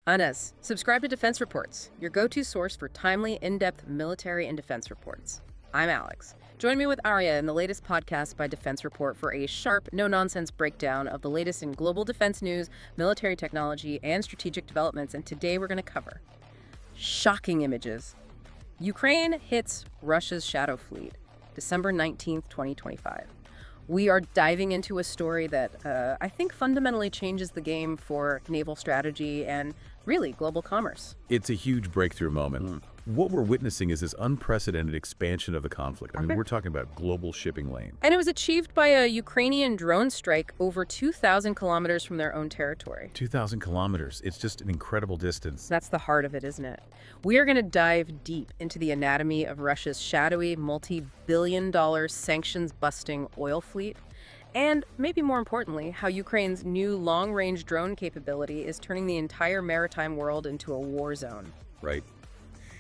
Anez, subscribe to Defense Reports, your go-to source for timely, in-depth military and defense reports. I'm Alex. Join me with Arya in the latest podcast by Defense Report for a sharp, no-nonsense breakdown of the latest in global defense news, military technology, and strategic developments. And today we're going to cover shocking images. Ukraine hits Russia's shadow fleet, December 19th, 2025. We are diving into a story that I think fundamentally changes the game for naval strategy and really global commerce. It's a huge breakthrough moment. What we're witnessing is this unprecedented expansion of the conflict. I mean, we're talking about global shipping lane. And it was achieved by a Ukrainian drone strike over 2,000 kilometers from their own territory. 2,000 kilometers. It's just an incredible distance. That's the heart of it, isn't it? We are going to dive deep into the anatomy of Russia's shadowy, multi-billion-dollar, sanctions-busting oil fleet. And maybe more importantly, how Ukraine's new long-range drone capability is turning the entire maritime world into a war zone. Right.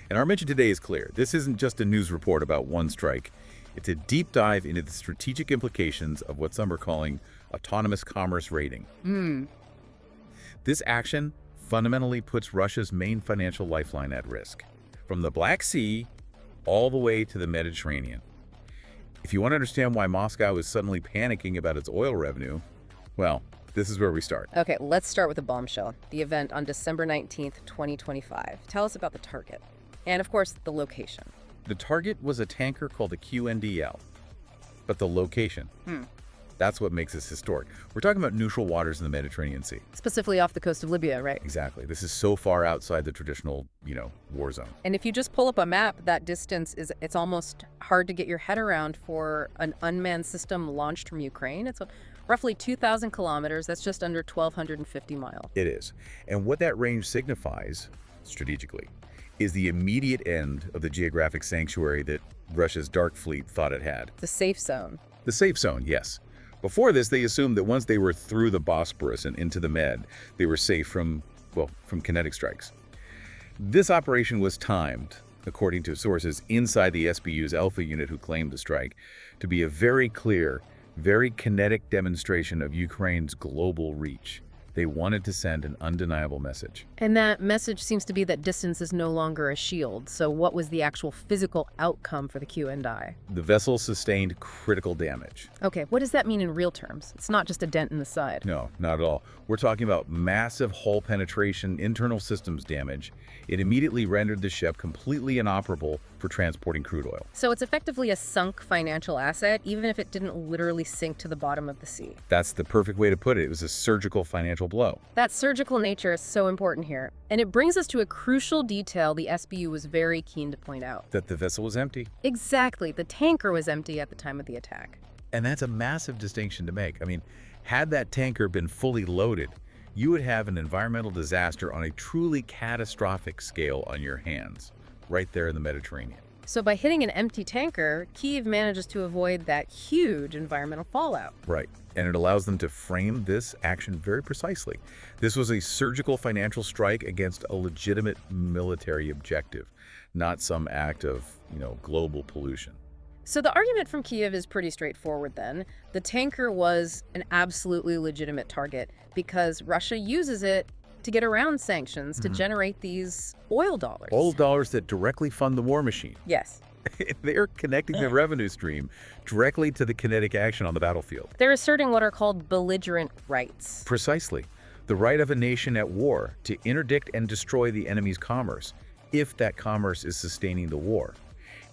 And our mission today is clear. This isn't just a news report about one strike. It's a deep dive into the strategic implications of what some are calling autonomous commerce raiding. This action fundamentally puts Russia's main financial lifeline at risk, from the Black Sea all the way to the Mediterranean. If you want to understand why Moscow is suddenly panicking about its oil revenue, well, this is where we start. Okay, let's start with a bombshell. The event on December 19th, 2025. Tell us about the target. And of course, the location. The target was a tanker called the QNDL. But the location, that's what makes this historic. We're talking about neutral waters in the Mediterranean Sea. Specifically off the coast of Libya, right? Exactly. This is so far outside the traditional, war zone. And if you just pull up a map, that distance it's almost hard to get your head around for an unmanned system launched from Ukraine. It's roughly 2,000 kilometers. That's just under 1,250 miles. It is. And what that range signifies, strategically, is the immediate end of the geographic sanctuary that Russia's dark fleet thought it had. The safe zone. The safe zone, yes. Before this, they assumed that once they were through the Bosporus and into the Med, they were safe from kinetic strikes. This operation was timed, according to sources inside the SBU's Alpha unit who claimed the strike, to be a very clear, very kinetic demonstration of Ukraine's global reach. They wanted to send an undeniable message. And that message seems to be that distance is no longer a shield. So what was the actual physical outcome for the QNDI? The vessel sustained critical damage. Okay, what does that mean in real terms? It's not just a dent in the side. No, not at all. We're talking about massive hull penetration, internal systems damage. It immediately rendered the ship completely inoperable for transporting crude oil. So it's effectively a sunk financial asset, even if it didn't literally sink to the bottom of the sea. That's the perfect way to put it. It was a surgical financial blow. That surgical nature is so important here. And it brings us to a crucial detail the SBU was very keen to point out. That the vessel was empty. Exactly. The tanker was empty at the time of the attack. And that's a massive distinction to make. I mean, had that tanker been fully loaded, you would have an environmental disaster on a truly catastrophic scale on your hands, right there in the Mediterranean. So by hitting an empty tanker, Kyiv manages to avoid that huge environmental fallout. Right. And it allows them to frame this action very precisely. This was a surgical financial strike against a legitimate military objective, not some act of, global pollution. So the argument from Kyiv is pretty straightforward then. The tanker was an absolutely legitimate target because Russia uses it to get around sanctions to generate these oil dollars. Oil dollars that directly fund the war machine. Yes. They're connecting the revenue stream directly to the kinetic action on the battlefield. They're asserting what are called belligerent rights. Precisely. The right of a nation at war to interdict and destroy the enemy's commerce, if that commerce is sustaining the war.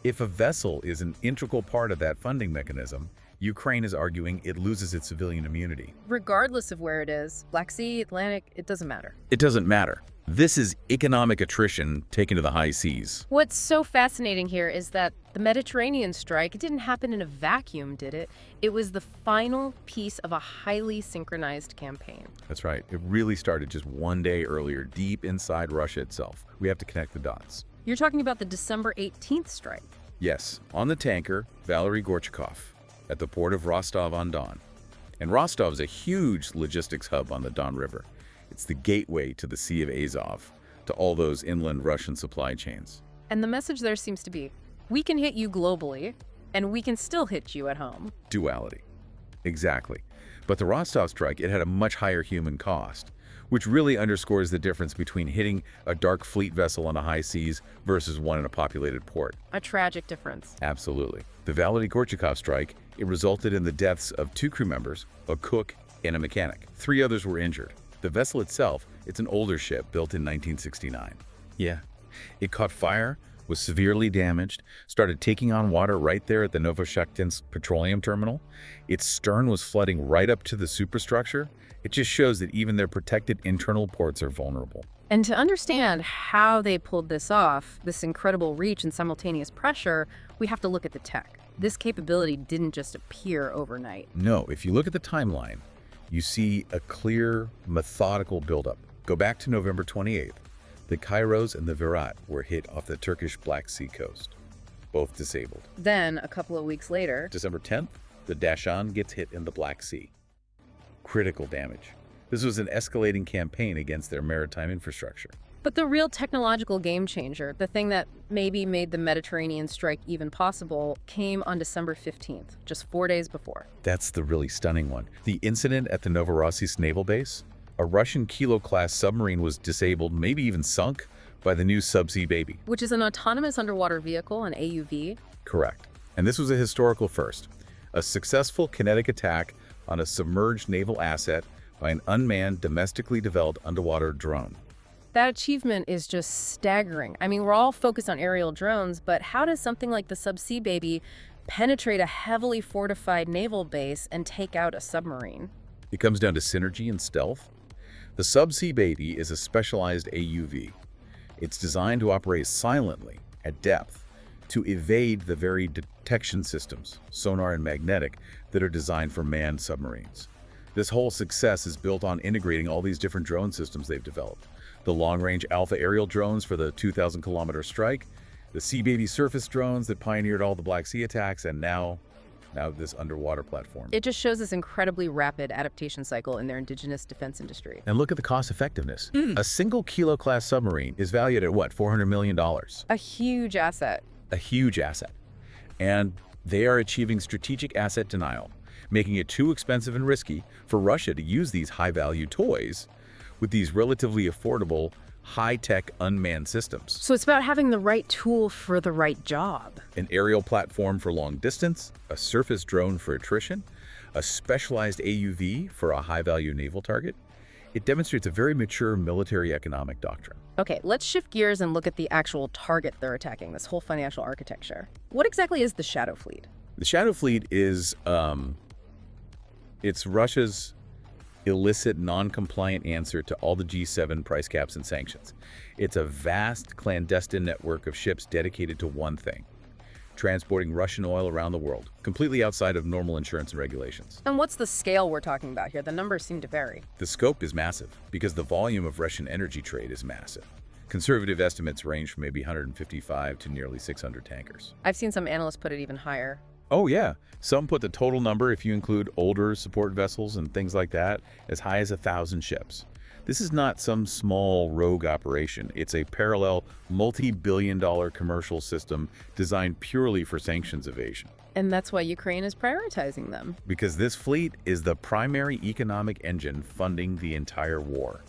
If a vessel is an integral part of that funding mechanism, Ukraine is arguing it loses its civilian immunity. Regardless of where it is, Black Sea, Atlantic, it doesn't matter. It doesn't matter. This is economic attrition taken to the high seas. What's so fascinating here is that the Mediterranean strike, it didn't happen in a vacuum, did it? It was the final piece of a highly synchronized campaign. That's right. It really started just one day earlier, deep inside Russia itself. We have to connect the dots. You're talking about the December 18th strike. Yes, on the tanker, Valery Gorchakov, at the port of Rostov-on-Don. And Rostov is a huge logistics hub on the Don River. It's the gateway to the Sea of Azov, to all those inland Russian supply chains. And the message there seems to be, we can hit you globally, and we can still hit you at home. Duality. Exactly. But the Rostov strike, it had a much higher human cost. which really underscores the difference between hitting a dark fleet vessel on the high seas versus one in a populated port. A tragic difference. Absolutely. The Valery-Gorchakov strike, it resulted in the deaths of 2 crew members, a cook and a mechanic. 3 others were injured. The vessel itself, it's an older ship built in 1969. Yeah. It caught fire, was severely damaged, started taking on water right there at the Novoshakhtinsk petroleum terminal. Its stern was flooding right up to the superstructure. It just shows that even their protected internal ports are vulnerable. And to understand how they pulled this off, this incredible reach and simultaneous pressure, we have to look at the tech. This capability didn't just appear overnight. No, if you look at the timeline, you see a clear, methodical buildup. Go back to November 28th. The Kairos and the Virat were hit off the Turkish Black Sea coast, both disabled. Then, a couple of weeks later, December 10th, the Dashan gets hit in the Black Sea. Critical damage. This was an escalating campaign against their maritime infrastructure. but the real technological game changer, the thing that maybe made the Mediterranean strike even possible, came on December 15th, just 4 days before. That's the really stunning one. The incident at the Novorossiysk naval base? A Russian Kilo-class submarine was disabled, maybe even sunk, by the new Subsea Baby. Which is an autonomous underwater vehicle, an AUV. Correct. And this was a historical first. A successful kinetic attack on a submerged naval asset by an unmanned, domestically developed underwater drone. That achievement is just staggering. I mean, we're all focused on aerial drones, but how does something like the Subsea Baby penetrate a heavily fortified naval base and take out a submarine? It comes down to synergy and stealth. The Subsea Baby is a specialized AUV. It's designed to operate silently at depth to evade the very detection systems, sonar and magnetic, that are designed for manned submarines. This whole success is built on integrating all these different drone systems they've developed. The long-range Alpha aerial drones for the 2,000-kilometer strike, the Sea Baby surface drones that pioneered all the Black Sea attacks, and now this underwater platform. It just shows this incredibly rapid adaptation cycle in their indigenous defense industry. And look at the cost effectiveness. A single Kilo-class submarine is valued at what, $400 million? A huge asset. A huge asset. And they are achieving strategic asset denial, making it too expensive and risky for Russia to use these high-value toys with these relatively affordable, high-tech unmanned systems. So it's about having the right tool for the right job. An aerial platform for long distance, a surface drone for attrition, a specialized AUV for a high-value naval target. It demonstrates a very mature military economic doctrine. Okay, let's shift gears and look at the actual target they're attacking, this whole financial architecture. What exactly is the Shadow Fleet? The Shadow Fleet is, it's Russia's illicit, non-compliant answer to all the G7 price caps and sanctions. It's a vast, clandestine network of ships dedicated to one thing: transporting Russian oil around the world, completely outside of normal insurance and regulations. And what's the scale we're talking about here? The numbers seem to vary. The scope is massive because the volume of Russian energy trade is massive. Conservative estimates range from maybe 155 to nearly 600 tankers. I've seen some analysts put it even higher. Oh yeah, some put the total number, if you include older support vessels and things like that, as high as 1,000 ships. This is not some small rogue operation. It's a parallel, multi-billion-dollar commercial system designed purely for sanctions evasion. And that's why Ukraine is prioritizing them. Because this fleet is the primary economic engine funding the entire war.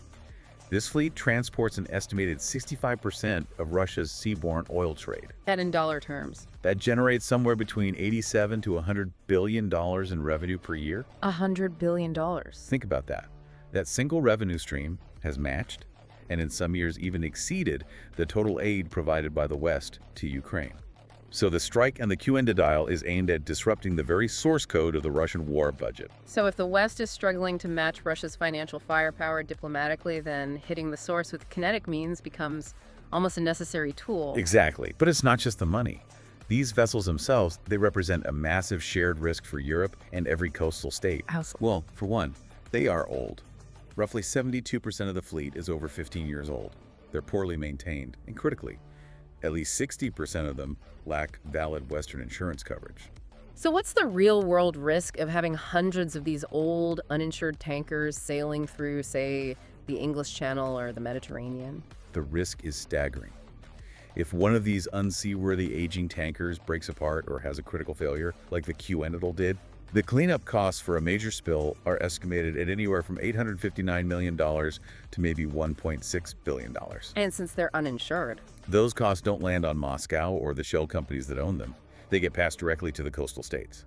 This fleet transports an estimated 65% of Russia's seaborne oil trade. And in dollar terms. That generates somewhere between $87 to $100 billion in revenue per year. $100 billion. Think about that. That single revenue stream has matched, and in some years even exceeded, the total aid provided by the West to Ukraine. So the strike and the QN denial is aimed at disrupting the very source code of the Russian war budget. So if the West is struggling to match Russia's financial firepower diplomatically, then hitting the source with kinetic means becomes almost a necessary tool. Exactly. But it's not just the money. These vessels themselves, they represent a massive shared risk for Europe and every coastal state. Well, for one, they are old. Roughly 72% of the fleet is over 15 years old. They're poorly maintained, and critically, at least 60% of them lack valid Western insurance coverage. So what's the real-world risk of having hundreds of these old, uninsured tankers sailing through, say, the English Channel or the Mediterranean? The risk is staggering. If one of these unseaworthy aging tankers breaks apart or has a critical failure, like the QN did, The cleanup costs for a major spill are estimated at anywhere from $859 million to maybe $1.6 billion. And since they're uninsured. Those costs don't land on Moscow or the shell companies that own them. They get passed directly to the coastal states,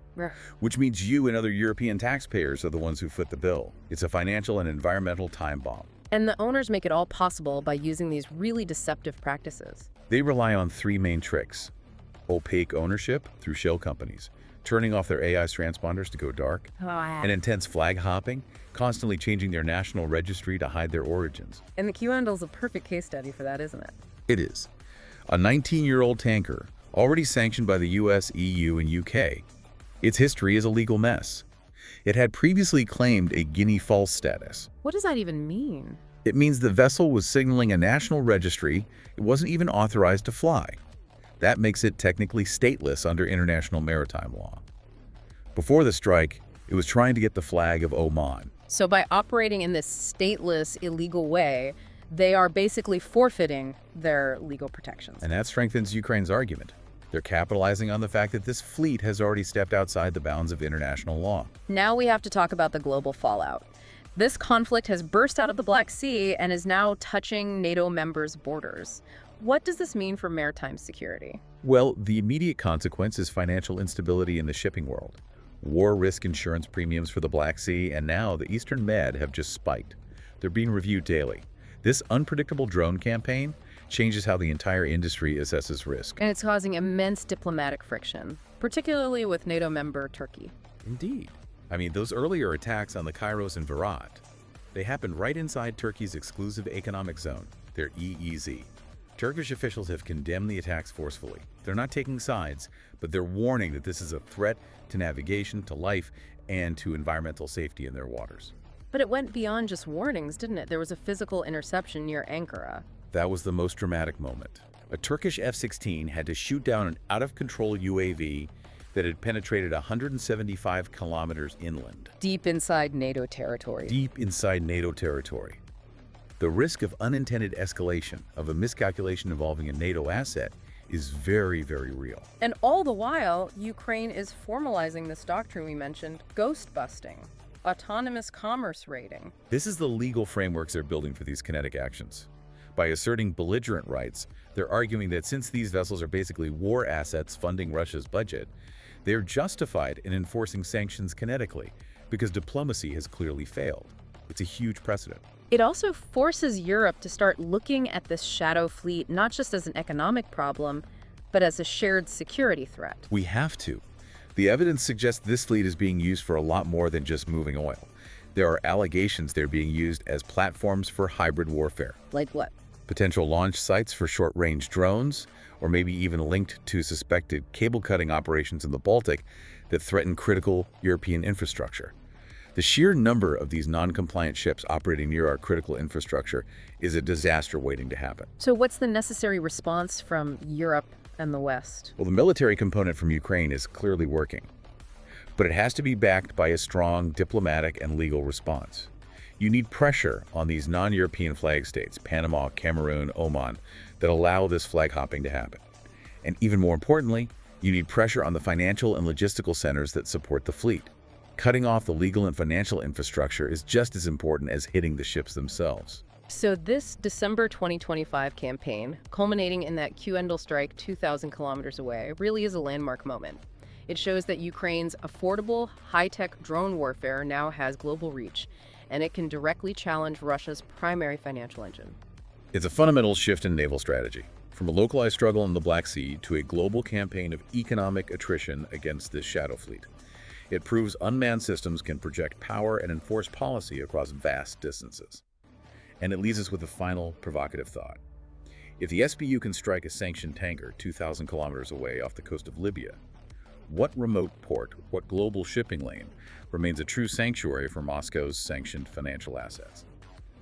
which means you and other European taxpayers are the ones who foot the bill. It's a financial and environmental time bomb. And the owners make it all possible by using these really deceptive practices. They rely on three main tricks: opaque ownership through shell companies, turning off their AI transponders to go dark, and intense flag hopping, constantly changing their national registry to hide their origins. And the Q-Handle's a perfect case study for that, isn't it? It is. A 19-year-old tanker, already sanctioned by the US, EU, and UK. Its history is a legal mess. It had previously claimed a Guinea False status. What does that even mean? It means the vessel was signaling a national registry. It wasn't even authorized to fly. That makes it technically stateless under international maritime law. Before the strike, it was trying to get the flag of Oman. So by operating in this stateless, illegal way, they are basically forfeiting their legal protections. And that strengthens Ukraine's argument. They're capitalizing on the fact that this fleet has already stepped outside the bounds of international law. Now we have to talk about the global fallout. This conflict has burst out of the Black Sea and is now touching NATO members' borders. What does this mean for maritime security? Well, the immediate consequence is financial instability in the shipping world. War risk insurance premiums for the Black Sea and now the Eastern Med have just spiked. They're being reviewed daily. This unpredictable drone campaign changes how the entire industry assesses risk. And it's causing immense diplomatic friction, particularly with NATO member Turkey. Indeed. I mean, those earlier attacks on the Kairos and Virat, they happened right inside Turkey's exclusive economic zone, their EEZ. Turkish officials have condemned the attacks forcefully. They're not taking sides, but they're warning that this is a threat to navigation, to life, and to environmental safety in their waters. But it went beyond just warnings, didn't it? There was a physical interception near Ankara. That was the most dramatic moment. A Turkish F-16 had to shoot down an out-of-control UAV that had penetrated 175 kilometers inland. Deep inside NATO territory. Deep inside NATO territory. The risk of unintended escalation of a miscalculation involving a NATO asset is very, very real. And all the while, Ukraine is formalizing this doctrine we mentioned, ghost busting, autonomous commerce raiding. This is the legal frameworks they're building for these kinetic actions. By asserting belligerent rights, they're arguing that since these vessels are basically war assets funding Russia's budget, they're justified in enforcing sanctions kinetically because diplomacy has clearly failed. It's a huge precedent. It also forces Europe to start looking at this shadow fleet not just as an economic problem, but as a shared security threat. We have to. The evidence suggests this fleet is being used for a lot more than just moving oil. There are allegations they're being used as platforms for hybrid warfare. Like what? Potential launch sites for short-range drones, or maybe even linked to suspected cable-cutting operations in the Baltic that threaten critical European infrastructure. The sheer number of these non-compliant ships operating near our critical infrastructure is a disaster waiting to happen. So what's the necessary response from Europe and the West? Well, the military component from Ukraine is clearly working, but it has to be backed by a strong diplomatic and legal response. You need pressure on these non-European flag states, Panama, Cameroon, Oman, that allow this flag hopping to happen. And even more importantly, you need pressure on the financial and logistical centers that support the fleet. Cutting off the legal and financial infrastructure is just as important as hitting the ships themselves. So this December 2025 campaign, culminating in that Q-Handle strike 2,000 kilometers away, really is a landmark moment. It shows that Ukraine's affordable, high-tech drone warfare now has global reach, and it can directly challenge Russia's primary financial engine. It's a fundamental shift in naval strategy, from a localized struggle in the Black Sea to a global campaign of economic attrition against this shadow fleet. It proves unmanned systems can project power and enforce policy across vast distances. And it leaves us with a final provocative thought. If the SBU can strike a sanctioned tanker 2,000 kilometers away off the coast of Libya, what remote port, what global shipping lane remains a true sanctuary for Moscow's sanctioned financial assets?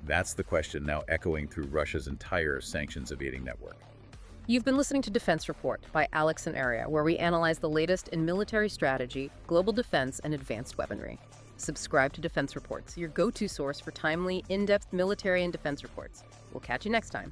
That's the question now echoing through Russia's entire sanctions-evading network. You've been listening to Defense Report by Alex and Aria, where we analyze the latest in military strategy, global defense, and advanced weaponry. Subscribe to Defense Reports, your go-to source for timely, in-depth military and defense reports. We'll catch you next time.